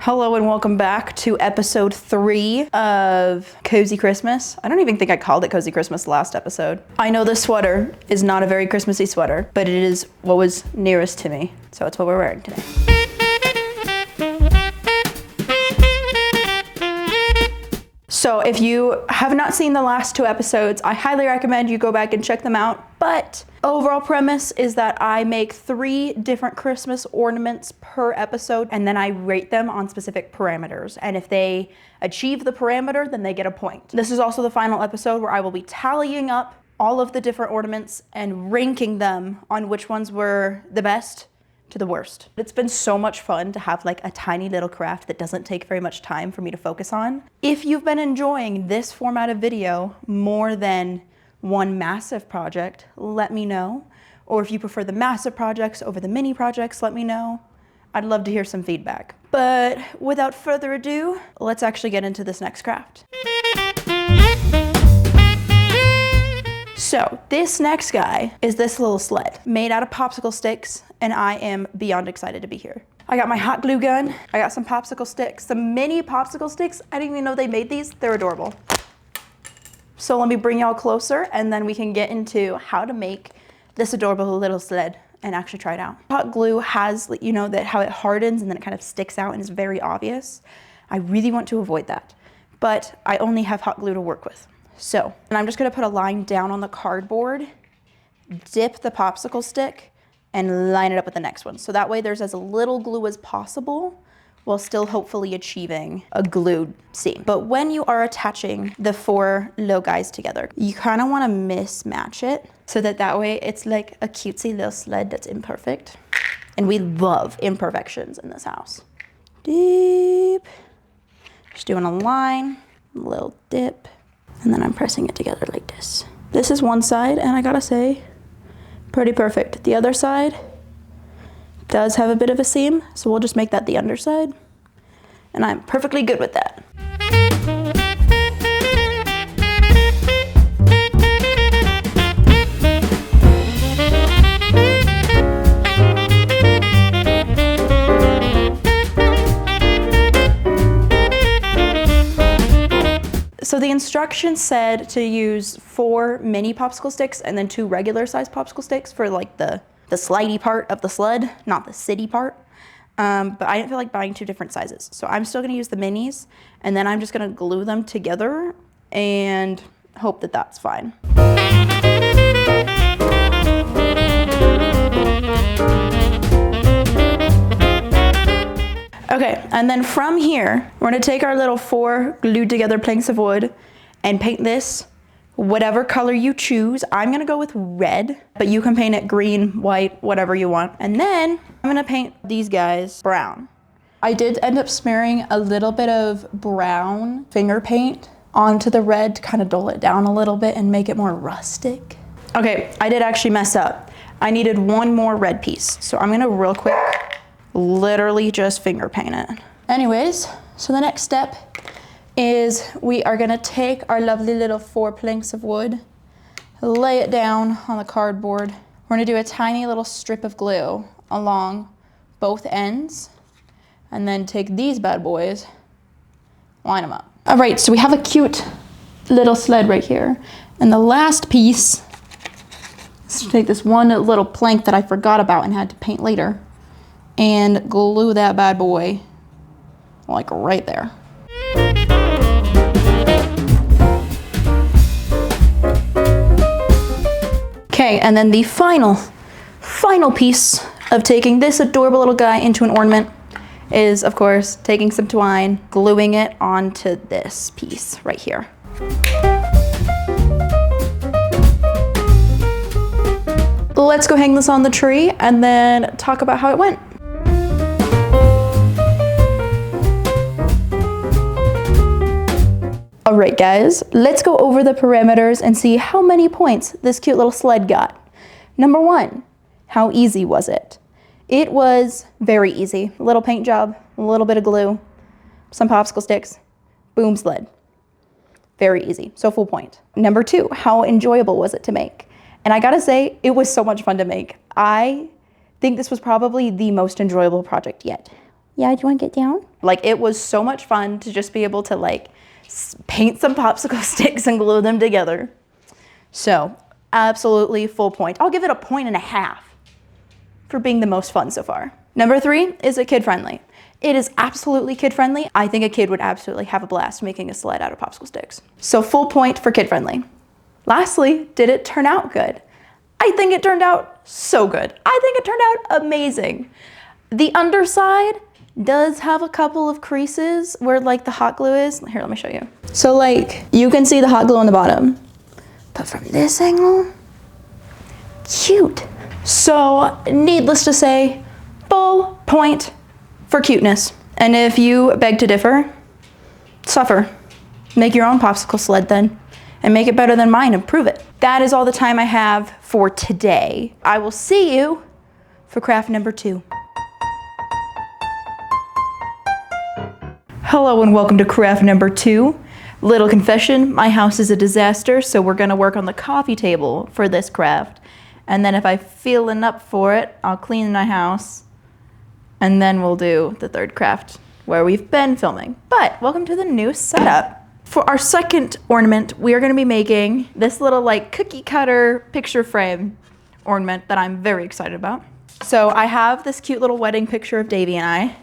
Hello and welcome back to episode 3 of Cozy Christmas. I don't even think I called it Cozy Christmas last episode. I know this sweater is not a very Christmassy sweater, but it is what was nearest to me. So it's what we're wearing today. So if you have not seen the last 2 episodes, I highly recommend you go back and check them out. But overall premise is that I make 3 different Christmas ornaments per episode, and then I rate them on specific parameters. And if they achieve the parameter, then they get a point. This is also the final episode where I will be tallying up all of the different ornaments and ranking them on which ones were the best to the worst. It's been so much fun to have like a tiny little craft that doesn't take very much time for me to focus on. If you've been enjoying this format of video more than one massive project, let me know. Or if you prefer the massive projects over the mini projects, let me know. I'd love to hear some feedback. But without further ado, let's actually get into this next craft. So this next guy is this little sled made out of popsicle sticks, and I am beyond excited to be here. I got my hot glue gun, I got some popsicle sticks, some mini popsicle sticks. I didn't even know they made these. They're adorable. So let me bring y'all closer and then we can get into how to make this adorable little sled and actually try it out. Hot glue has, you know, that how it hardens and then it kind of sticks out and is very obvious. I really want to avoid that, but I only have hot glue to work with. So, and I'm just gonna put a line down on the cardboard, dip the popsicle stick, and line it up with the next one. So that way there's as little glue as possible while still hopefully achieving a glued seam. But when you are attaching the 4 little guys together, you kind of want to mismatch it so that way it's like a cutesy little sled that's imperfect. And we love imperfections in this house. Deep. Just doing a line, a little dip. And then I'm pressing it together like this. This is one side, and I gotta say, pretty perfect. The other side does have a bit of a seam, so we'll just make that the underside. And I'm perfectly good with that. So the instructions said to use 4 mini popsicle sticks and then 2 regular size popsicle sticks for like the slidey part of the sled, not the city part. But I didn't feel like buying 2 different sizes. So I'm still gonna use the minis and then I'm just gonna glue them together and hope that that's fine. Okay, and then from here, we're gonna take our little 4 glued together planks of wood and paint this whatever color you choose. I'm gonna go with red, but you can paint it green, white, whatever you want. And then I'm gonna paint these guys brown. I did end up smearing a little bit of brown finger paint onto the red to kind of dull it down a little bit and make it more rustic. Okay, I did actually mess up. I needed 1 more red piece. So I'm gonna real quick literally just finger paint it. Anyways, so the next step is we are gonna take our lovely little 4 planks of wood, lay it down on the cardboard. We're gonna do a tiny little strip of glue along both ends, and then take these bad boys, line them up. All right, so we have a cute little sled right here. And the last piece is to take this one little plank that I forgot about and had to paint later, and glue that bad boy like right there. Okay, and then the final piece of taking this adorable little guy into an ornament is, of course, taking some twine, gluing it onto this piece right here. Let's go hang this on the tree and then talk about how it went. All right, guys, let's go over the parameters and see how many points this cute little sled got. Number 1, how easy was it? It was very easy. A little paint job, a little bit of glue, some popsicle sticks, boom, sled. Very easy, so full point. Number 2, how enjoyable was it to make? And I gotta say, it was so much fun to make. I think this was probably the most enjoyable project yet. Yeah, do you want to get down? Like, it was so much fun to just be able to like paint some popsicle sticks and glue them together. So absolutely full point. I'll give it a 1.5 for being the most fun so far. Number 3, is it kid friendly? It is absolutely kid friendly. I think a kid would absolutely have a blast making a sled out of popsicle sticks. So full point for kid friendly. Lastly, did it turn out good? I think it turned out so good. I think it turned out amazing. The underside does have a couple of creases where like the hot glue is. Here, let me show you. So like you can see the hot glue on the bottom, but from this angle, cute. So needless to say, full point for cuteness. And if you beg to differ, suffer. Make your own popsicle sled then, and make it better than mine and prove it. That is all the time I have for today. I will see you for craft number 2. Hello and welcome to craft number 2. Little confession, my house is a disaster, so we're gonna work on the coffee table for this craft. And then if I'm feeling up for it, I'll clean my house, and then we'll do the third craft where we've been filming. But welcome to the new setup. For our second ornament, we are gonna be making this little like cookie cutter picture frame ornament that I'm very excited about. So I have this cute little wedding picture of Davy and I,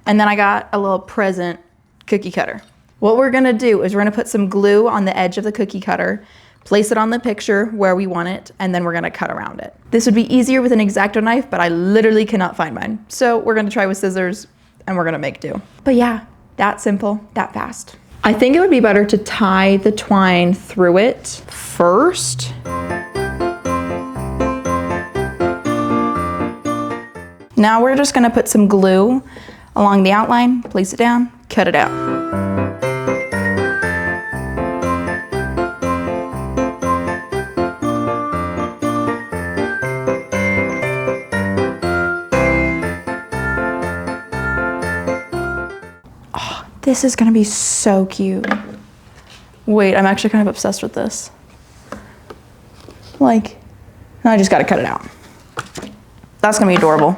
and then I got a little present cookie cutter. What we're gonna do is we're gonna put some glue on the edge of the cookie cutter, place it on the picture where we want it, and then we're gonna cut around it. This would be easier with an X-Acto knife, but I literally cannot find mine. So we're gonna try with scissors and we're gonna make do. But yeah, that simple, that fast. I think it would be better to tie the twine through it first. Now we're just gonna put some glue along the outline, place it down, cut it out. This is gonna be so cute. Wait, I'm actually kind of obsessed with this. Like, I just gotta cut it out. That's gonna be adorable.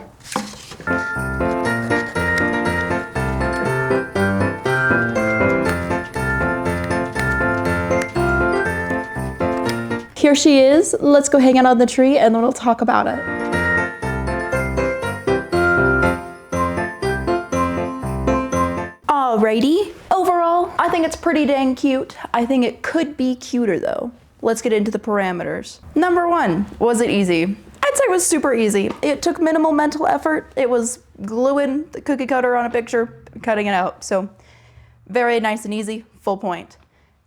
Here she is. Let's go hang out on the tree and then we'll talk about it. Alrighty, overall, I think it's pretty dang cute. I think it could be cuter though. Let's get into the parameters. Number 1, was it easy? I'd say it was super easy. It took minimal mental effort. It was gluing the cookie cutter on a picture, cutting it out. So very nice and easy, full point.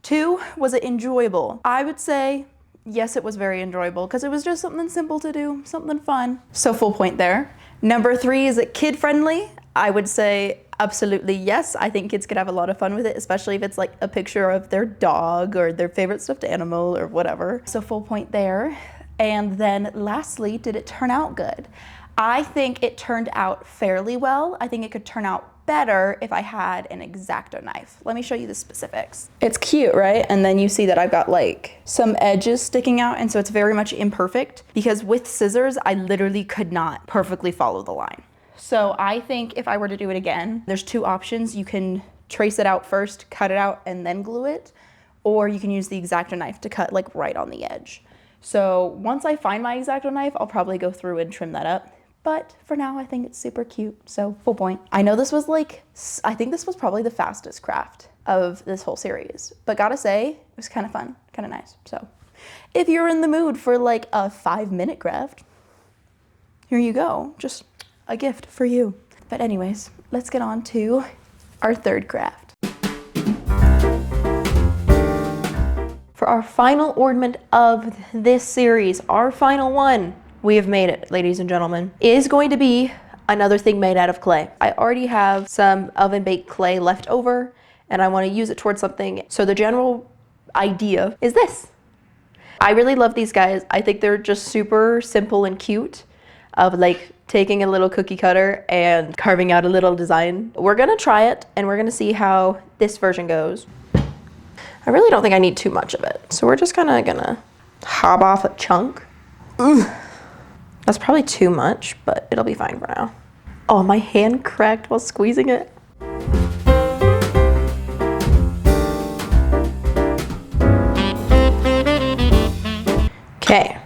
2, was it enjoyable? I would say, yes, it was very enjoyable because it was just something simple to do, something fun. So full point there. Number 3, is it kid friendly? I would say absolutely yes. I think kids could have a lot of fun with it, especially if it's like a picture of their dog or their favorite stuffed animal or whatever. So full point there. And then lastly, did it turn out good? I think it turned out fairly well. I think it could turn out better if I had an X-Acto knife. Let me show you the specifics. It's cute, right? And then you see that I've got like some edges sticking out, and so it's very much imperfect because with scissors, I literally could not perfectly follow the line. So I think if I were to do it again, there's 2 options. You can trace it out first, cut it out, and then glue it, or you can use the X-Acto knife to cut like right on the edge. So once I find my X-Acto knife, I'll probably go through and trim that up. But for now, I think it's super cute, so full point. I know this was like, I think this was probably the fastest craft of this whole series, but gotta say, it was kind of fun, kind of nice. So if you're in the mood for like a 5-minute craft, here you go, just a gift for you. But anyways, let's get on to our third craft. For our final ornament of this series, our final one, we have made it, ladies and gentlemen, is going to be another thing made out of clay. I already have some oven baked clay left over and I want to use it towards something. So the general idea is this. I really love these guys. I think they're just super simple and cute, of like taking a little cookie cutter and carving out a little design. We're gonna try it and we're gonna see how this version goes. I really don't think I need too much of it. So we're just kind of gonna hob off a chunk. That's probably too much, but it'll be fine for now. Oh, my hand cracked while squeezing it. Okay.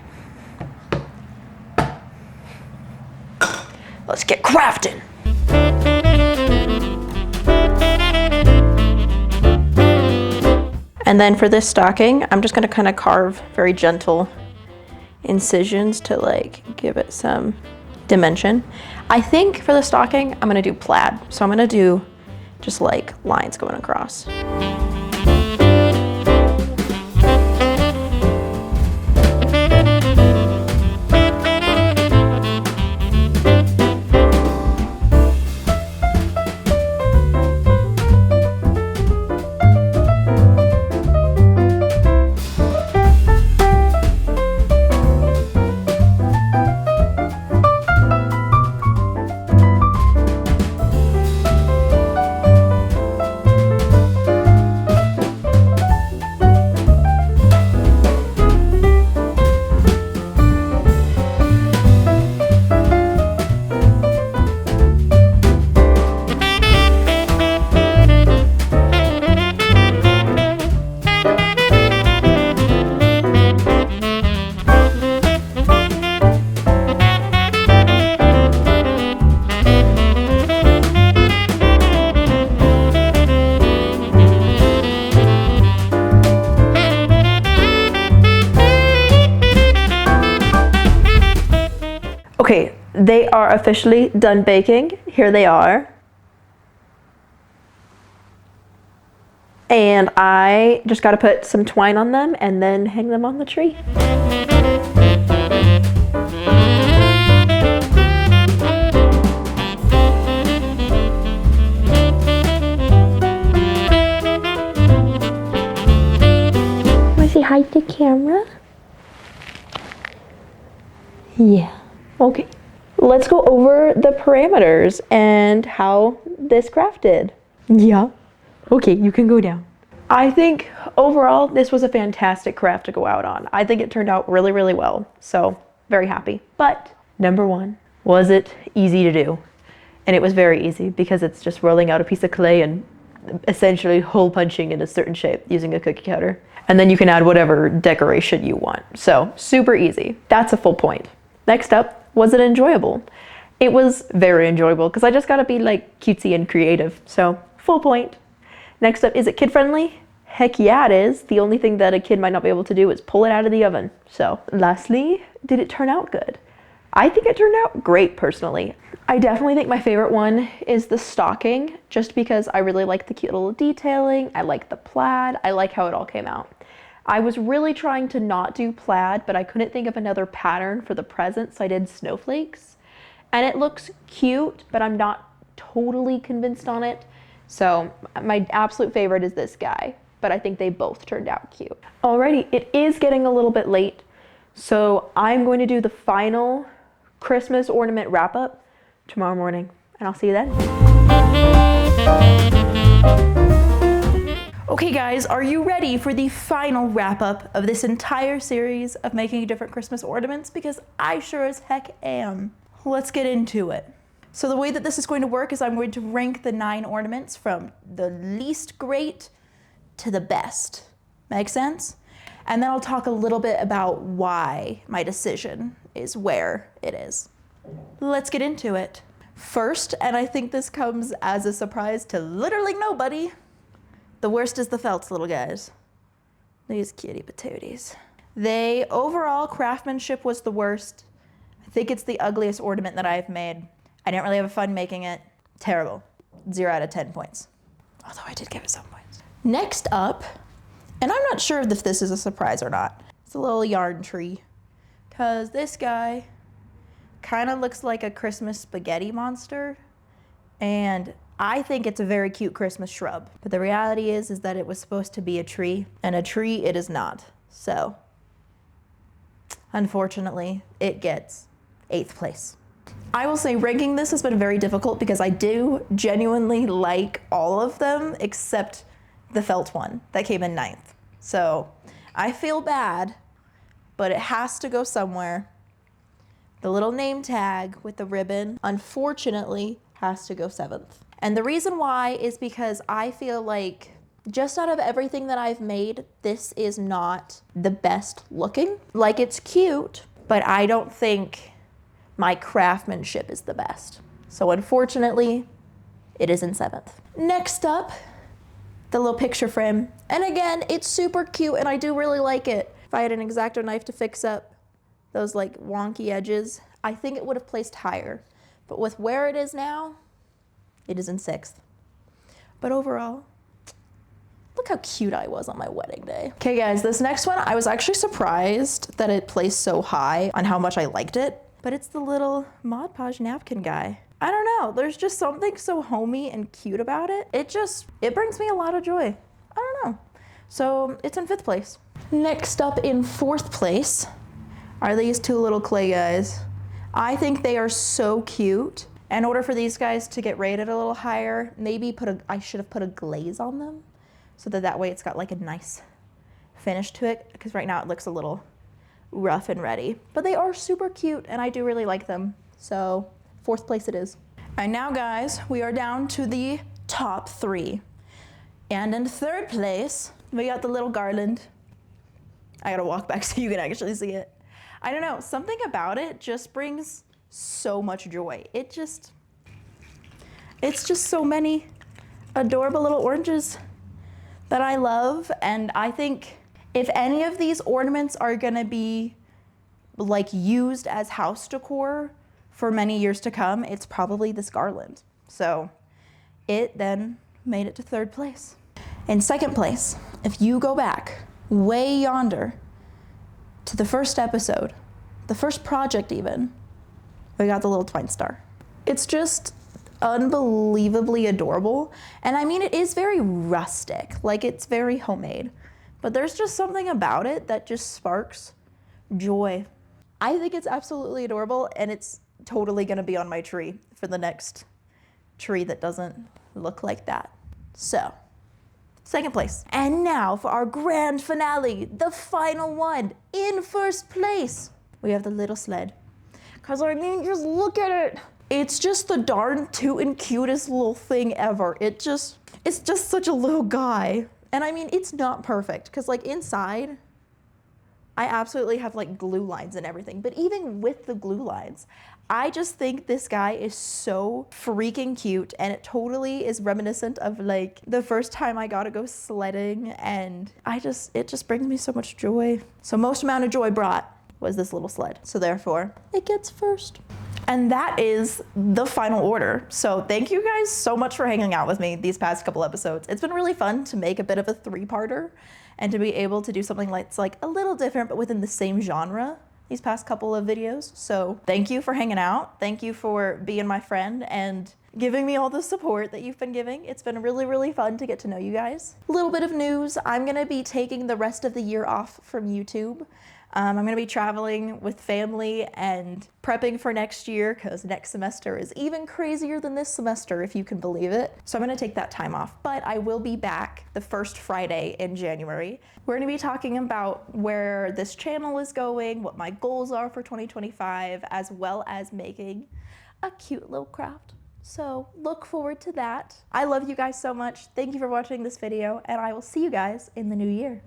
Let's get crafting. And then for this stocking, I'm just gonna kind of carve very gentle incisions to like give it some dimension. I think for the stocking, I'm gonna do plaid. So I'm gonna do just like lines going across. Okay, they are officially done baking. Here they are. And I just gotta put some twine on them and then hang them on the tree. Wanna say hi to camera? Yeah. Okay, let's go over the parameters and how this crafted. Yeah. Okay, you can go down. I think overall this was a fantastic craft to go out on. I think it turned out really, really well. So very happy. But number one, was it easy to do? And it was very easy because it's just rolling out a piece of clay and essentially hole punching in a certain shape using a cookie cutter. And then you can add whatever decoration you want. So super easy. That's a full point. Next up, was it enjoyable? It was very enjoyable because I just gotta be like cutesy and creative. So full point. Next up, is it kid friendly? Heck yeah, it is. The only thing that a kid might not be able to do is pull it out of the oven. So lastly, did it turn out good? I think it turned out great personally. I definitely think my favorite one is the stocking, just because I really like the cute little detailing. I like the plaid. I like how it all came out. I was really trying to not do plaid, but I couldn't think of another pattern for the present, so I did snowflakes. And it looks cute, but I'm not totally convinced on it. So my absolute favorite is this guy, but I think they both turned out cute. Alrighty, it is getting a little bit late, so I'm going to do the final Christmas ornament wrap up tomorrow morning, and I'll see you then. Okay guys, are you ready for the final wrap up of this entire series of making different Christmas ornaments? Because I sure as heck am. Let's get into it. So the way that this is going to work is I'm going to rank the 9 ornaments from the least great to the best. Make sense? And then I'll talk a little bit about why my decision is where it is. Let's get into it. First, and I think this comes as a surprise to literally nobody, the worst is the felts, little guys. These cutie patooties. Overall craftsmanship was the worst. I think it's the ugliest ornament that I've made. I didn't really have fun making it. Terrible. 0 out of 10 points. Although I did give it some points. Next up, and I'm not sure if this is a surprise or not, it's a little yarn tree. Because this guy kind of looks like a Christmas spaghetti monster. And I think it's a very cute Christmas shrub. But the reality is that it was supposed to be a tree, and a tree it is not. So, unfortunately, it gets 8th place. I will say ranking this has been very difficult because I do genuinely like all of them except the felt one that came in 9th. So, I feel bad, but it has to go somewhere. The little name tag with the ribbon, unfortunately, has to go 7th. And the reason why is because I feel like just out of everything that I've made, this is not the best looking. Like, it's cute, but I don't think my craftsmanship is the best. So unfortunately, it is in 7th. Next up, the little picture frame. And again, it's super cute and I do really like it. If I had an X-Acto knife to fix up those like wonky edges, I think it would have placed higher. But with where it is now, it is in 6th. But overall, look how cute I was on my wedding day. Okay guys, this next one, I was actually surprised that it placed so high on how much I liked it, but it's the little Mod Podge napkin guy. I don't know, there's just something so homey and cute about it. It brings me a lot of joy. I don't know. So it's in 5th place. Next up in 4th place are these two little clay guys. I think they are so cute. In order for these guys to get rated a little higher, maybe I should have put a glaze on them so that way it's got like a nice finish to it, because right now it looks a little rough and ready. But they are super cute and I do really like them. So 4th place it is. And now guys, we are down to the top 3. And in 3rd place, we got the little garland. I gotta walk back so you can actually see it. I don't know, something about it just brings so much joy. It's just so many adorable little oranges that I love. And I think if any of these ornaments are gonna be like used as house decor for many years to come, it's probably this garland. So it then made it to 3rd place. In 2nd place, if you go back way yonder to the first episode, the first project even, we got the little twine star. It's just unbelievably adorable. And I mean, it is very rustic, like it's very homemade, but there's just something about it that just sparks joy. I think it's absolutely adorable and it's totally gonna be on my tree for the next tree that doesn't look like that. So, 2nd place. And now for our grand finale, the final one. In 1st place, we have the little sled. Cause I mean, just look at it. It's just the darn cute and cutest little thing ever. It's just such a little guy. And I mean, it's not perfect, cause like inside, I absolutely have like glue lines and everything, but even with the glue lines, I just think this guy is so freaking cute, and it totally is reminiscent of like the first time I got to go sledding, and it just brings me so much joy. So most amount of joy brought was this little sled. So therefore, it gets 1st. And that is the final order. So thank you guys so much for hanging out with me these past couple episodes. It's been really fun to make a bit of a 3-parter and to be able to do something that's like a little different but within the same genre these past couple of videos. So thank you for hanging out. Thank you for being my friend and giving me all the support that you've been giving. It's been really, really fun to get to know you guys. A little bit of news. I'm gonna be taking the rest of the year off from YouTube. I'm gonna be traveling with family and prepping for next year, because next semester is even crazier than this semester, if you can believe it. So I'm gonna take that time off, but I will be back the first Friday in January. We're gonna be talking about where this channel is going, what my goals are for 2025, as well as making a cute little craft. So look forward to that. I love you guys so much. Thank you for watching this video, and I will see you guys in the new year.